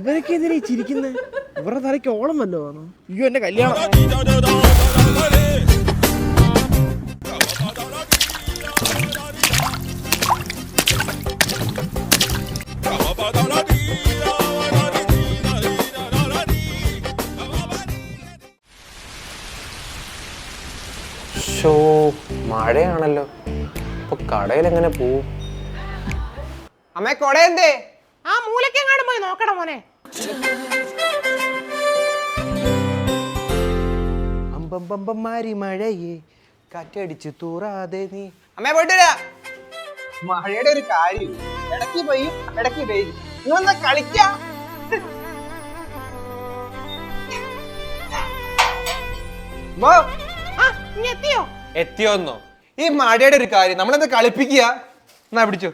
ഇവരൊക്കെ എന്തിനാ ചിരിക്കുന്നേ? ഇവരുടെ തലയ്ക്ക് ഓളം വല്ലോ ആണോ? അയ്യോ എന്റെ കല്യാണം. മഴയാണല്ലോ, അപ്പൊ കടയിൽ എങ്ങനെ പോവും? അമ്മേ കൊട എന്തേ? ആ മൂലക്കെങ്ങാനും പോയി നോക്കണം മോനെ. അമ്പമ്പമ്പന്മാരി മഴയെ കാറ്റടിച്ച് തൂറാതെ നീ. അമ്മേ പോയിട്ട് വരാ. മഴയുടെ ഒരു കാര്യം, ഇടയ്ക്ക് പെയ്യും ഇടയ്ക്ക് പെയ്യും. നിങ്ങളെന്താ കളിക്കാ? എത്തിയോന്നോ? ഈ മഴയുടെ ഒരു കാര്യം നമ്മളെന്താ കളിപ്പിക്കുക? എന്നാ പിടിച്ചോ.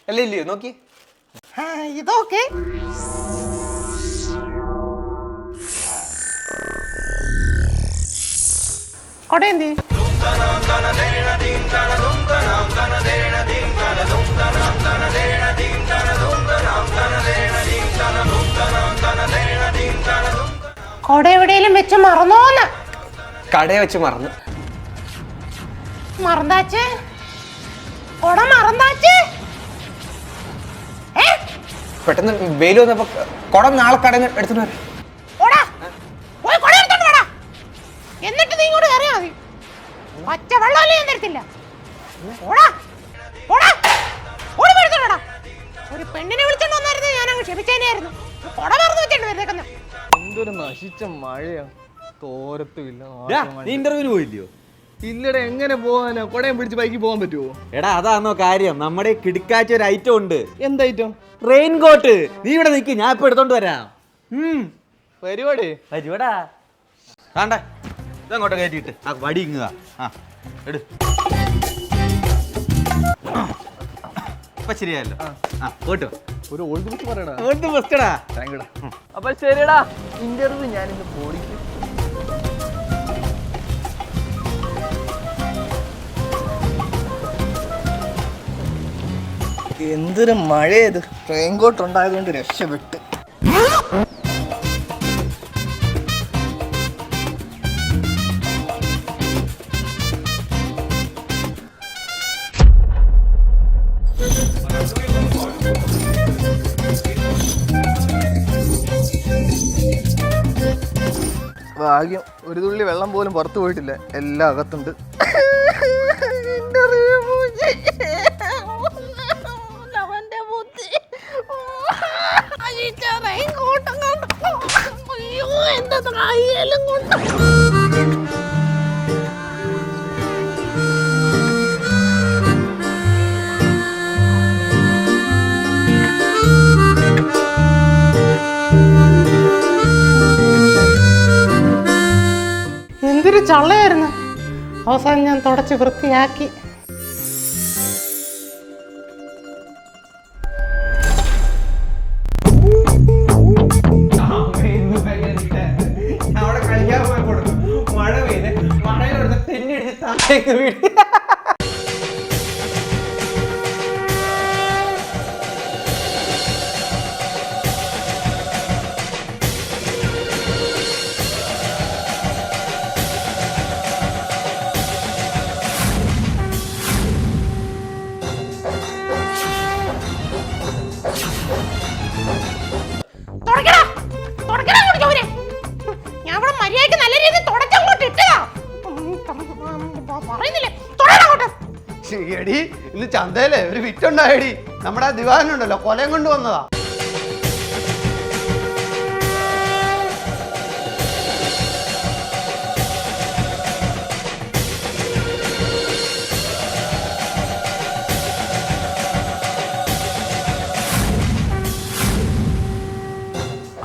അല്ലേ ഇല്ലയോ നോക്കി. ഇതൊക്കെ കൊടേന്തി കൊട എവിടെയെങ്കിലും വെച്ച് മറന്നോന്ന്? കടയെ വെച്ച് മറന്നു. മറന്നാച്ചേ? കൊട മറന്നാച്ചേ? പെട്ടെന്ന് വെയിൽ വന്നപ്പോ കൊട നാളെ കടന്ന് എടുത്തിട്ട് വരാം. എന്നിട്ട് നീ ഇങ്ങോട്ട് കയറിയാ മതി. പച്ച വെള്ളമല്ലേ ഞാൻ തരത്തില്ല. ഒരു പെണ്ണിനെ വിളിച്ചോണ്ട് വന്നായിരുന്നു, ഞാൻ അങ്ങ് ക്ഷമിച്ചേനായിരുന്നു. കൊട മറന്നു വെച്ചിട്ട് വരുന്നേക്കുന്നു. എന്തൊരു നശിച്ച മഴയാ, തോരത്തുമില്ല. നീ ഇന്റർവ്യൂവിന് പോയില്ലയോ? ഇല്ലടാ, എങ്ങനെ പോവാനോ? കൊടയും പിടിച്ച് ബൈക്കിൽ പോകാൻ പറ്റുമോ? എടാ അതാണോ കാര്യം, നമ്മുടെ കിടക്കാച്ച ഒരു ഐറ്റം ഉണ്ട്. എന്ത് ഐറ്റം? റെയിൻകോട്ട്. നീ ഇവിടെ നിൽക്ക്, ഞാൻ ഇപ്പൊ എടുത്തോണ്ട് വരാം. പരിപാടി വരുവാടാ. ആണ്ടേ ഇതങ്ങോട്ട് കയറ്റിട്ട് ആ വടി ഇങ്ങുക. ആ എടു. ഇപ്പൊ ശരിയല്ലോ. ആ പോട്ടോ. ഒരു ഓൾഡ് ബുക്ക് പറയടാ. ഓൾഡ് ബെസ്റ്റ്ടാ. താങ്ക് യുടാ. അപ്പൊ ശരിടാ, ഇന്റർവ്യൂ ഞാനിന്ന് പോടിക്കും. എന്തൊരു മഴയത്. റെയിൻകോട്ട് ഉണ്ടായതുകൊണ്ട് രക്ഷപ്പെട്ട്. ഭാഗ്യം, ഒരു തുള്ളി വെള്ളം പോലും പുറത്തു പോയിട്ടില്ല, എല്ലാം അകത്തുണ്ട്. എന്തൊരു ചള്ളയായിരുന്നു. അവസാനം ഞാൻ തുടച്ച് വൃത്തിയാക്കി. മഴ പെയ്ത് മഴയിലോട്ട് തെന്നിടിച്ച് താഴേക്ക് വീട്. ഞാൻ ഇവിടെ മര്യാദയ്ക്ക് നല്ല രീതിയിൽ തുടച്ചങ്ങോട്ട് ഇട്ടതാ. പറയുന്നില്ലേ? എടി ഇന്ന് ചന്തയിലെ ഒരു വിറ്റുണ്ടായടി. നമ്മുടെ ആ ദിവാനുണ്ടല്ലോ, കൊലയും കൊണ്ട് വന്നതാ.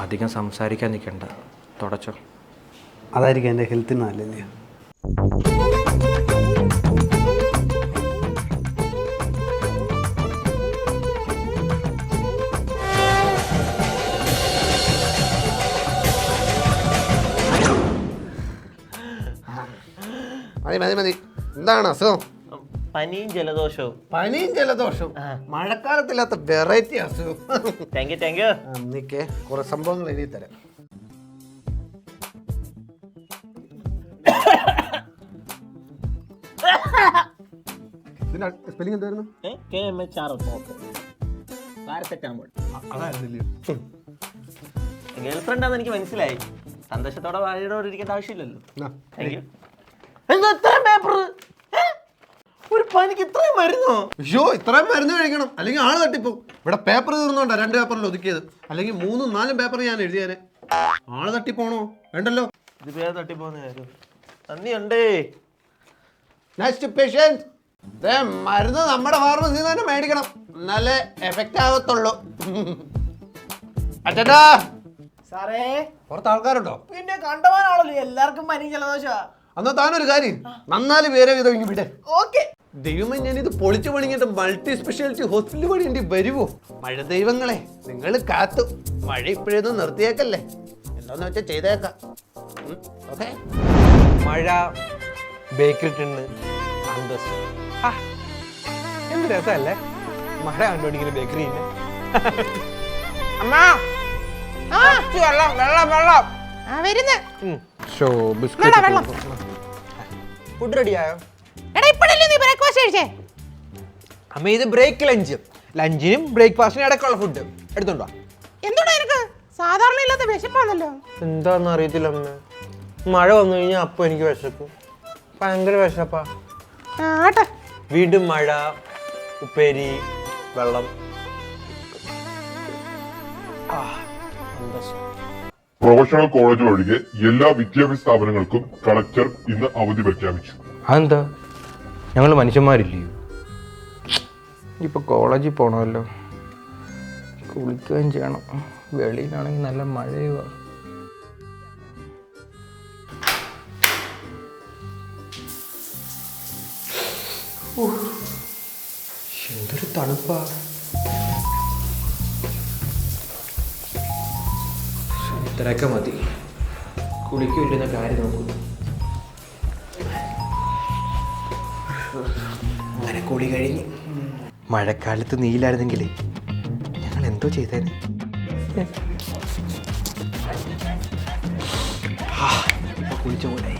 അധികം സംസാരിക്കാൻ നിൽക്കണ്ട, തുടച്ചോ. അതായിരിക്കും എൻ്റെ ഹെൽത്തിന് നല്ലല്ലേ. മതി മതി മതി. എന്താണ് അസുഖം? പനിയും ജലദോഷവും. പനിയും ജലദോഷവും മഴക്കാലത്തില്ലാത്ത വെറൈറ്റി അസുഖം. Thank you thank you. നിക്കേ കുറെ സംഭവങ്ങൾ എഴുതി തരാം. സ്പെല്ലിംഗ് എന്തായിരുന്നു? ഗേൾ ഫ്രണ്ട് ആണെന്ന് എനിക്ക് മനസ്സിലായി. സന്തോഷത്തോടെ വാഴയോടെ ഇരിക്കേണ്ട ആവശ്യമില്ലല്ലോ. Thank you. എന്താ ഇത്രയും പേപ്പർ? ഒരു പനിക്ക് ഇത്രയും മരുന്നോ? അയ്യോ, ഇത്രയും മരുന്ന് കഴിക്കണം, അല്ലെങ്കിൽ ആള് തട്ടിപ്പോ. ഇവിടെ പേപ്പർ തീർന്നോണ്ടാ 2 പേപ്പറിൽ ഒതുക്കിയത്, അല്ലെങ്കിൽ 3, 4 പേപ്പർ ഞാൻ എഴുതിയാനെ. ആള് തട്ടിപ്പോണോ? വേണ്ടല്ലോ. ഇത് പേര് തട്ടിപ്പോന്ന കാര്യം. നന്ദിയുണ്ടേ. Next patient. മരുന്ന് നമ്മുടെ ഫാർമസിയിൽ തന്നെ മേടിക്കണം, നല്ല എഫക്റ്റ് ആവത്തുള്ളൂ. അച്ഛാ, സാറേ പുറത്ത് ആൾക്കാരുണ്ടോ? പിന്നെ കണ്ടവാനാണല്ലോ, എല്ലാവർക്കും പനി ജലദോഷമാ. എന്നാ താനൊരു കാര്യം, 4 പേരെ വീതം ഇങ്ങ് വിടേ. ഓക്കെ. ദൈവമേ, ഞാനിത് പൊളിച്ചു പണിങ്ങിട്ട് മൾട്ടി സ്പെഷ്യാലിറ്റി ഹോസ്പിറ്റൽ പണിയേണ്ടി വരുമോ? മഴ ദൈവങ്ങളെ, നിങ്ങൾ കാത്തു. മഴ ഇപ്പോഴൊന്നും നിർത്തിയേക്കല്ലേ, എന്താന്ന് വെച്ചാൽ ചെയ്തേക്കാം. ഓക്കെ. മഴ, ബേക്കറി ടിന്ന്, അന്തസ്. എന്ത് രസമല്ലേ മഴ കണ്ടുപിടിക്കുന്ന ബേക്കറി. അമ്മ, വെള്ളം വെള്ളം വെള്ളം. വരുന്ന്. വെള്ളം. ഫുഡ് റെഡിയായോ? എടാ ഇപ്പഴല്ലേ നീ ബ്രേക്ക്ഫാസ്റ്റ് കഴിച്ചേ? അമ്മ, ഇത് ബ്രേക്ക് ലഞ്ചിനും ബ്രേക്ക്ഫാസ്റ്റിനും ഇടയ്ക്കുള്ള ഫുഡ് എടുത്തോണ്ടോ. എന്തുകൊണ്ടാ എനിക്ക് സാധാരണ ഇല്ലാത്ത വിശപ്പാണല്ലോ? എന്താന്ന് അറിയത്തില്ല അമ്മ, മഴ വന്നു കഴിഞ്ഞാൽ അപ്പൊ എനിക്ക് വിശക്കും, ഭയങ്കര വിശപ്പാ. ആട്ടെ. വീണ്ടും മഴ, ഉപ്പേരി, വെള്ളം. പ്രൊഫഷണൽ കോളേജ് ഒഴികെ എല്ലാ വിദ്യാഭ്യാസ സ്ഥാപനങ്ങൾക്കും കളക്ടർ ഇന്ന് അവധി പ്രഖ്യാപിച്ചു. അതെന്താ? ഞങ്ങൾ മനുഷ്യന്മാരില്ലയോ? ഇപ്പൊ കോളേജിൽ പോണമല്ലോ, കുളിക്കുകയും ചെയ്യണം. വെളിയിലാണെങ്കിൽ നല്ല മഴയുവാ. എന്തൊരു തണുപ്പാ. ഇത്രയൊക്കെ മതി, കുളിക്കില്ലെന്ന കാര്യം നോക്കുന്നു. അങ്ങനെ കുളി കഴിഞ്ഞ്. മഴക്കാലത്ത് നീലായിരുന്നെങ്കിലേ ഞങ്ങൾ എന്തോ ചെയ്തേനെ. കുളിച്ച പോലെ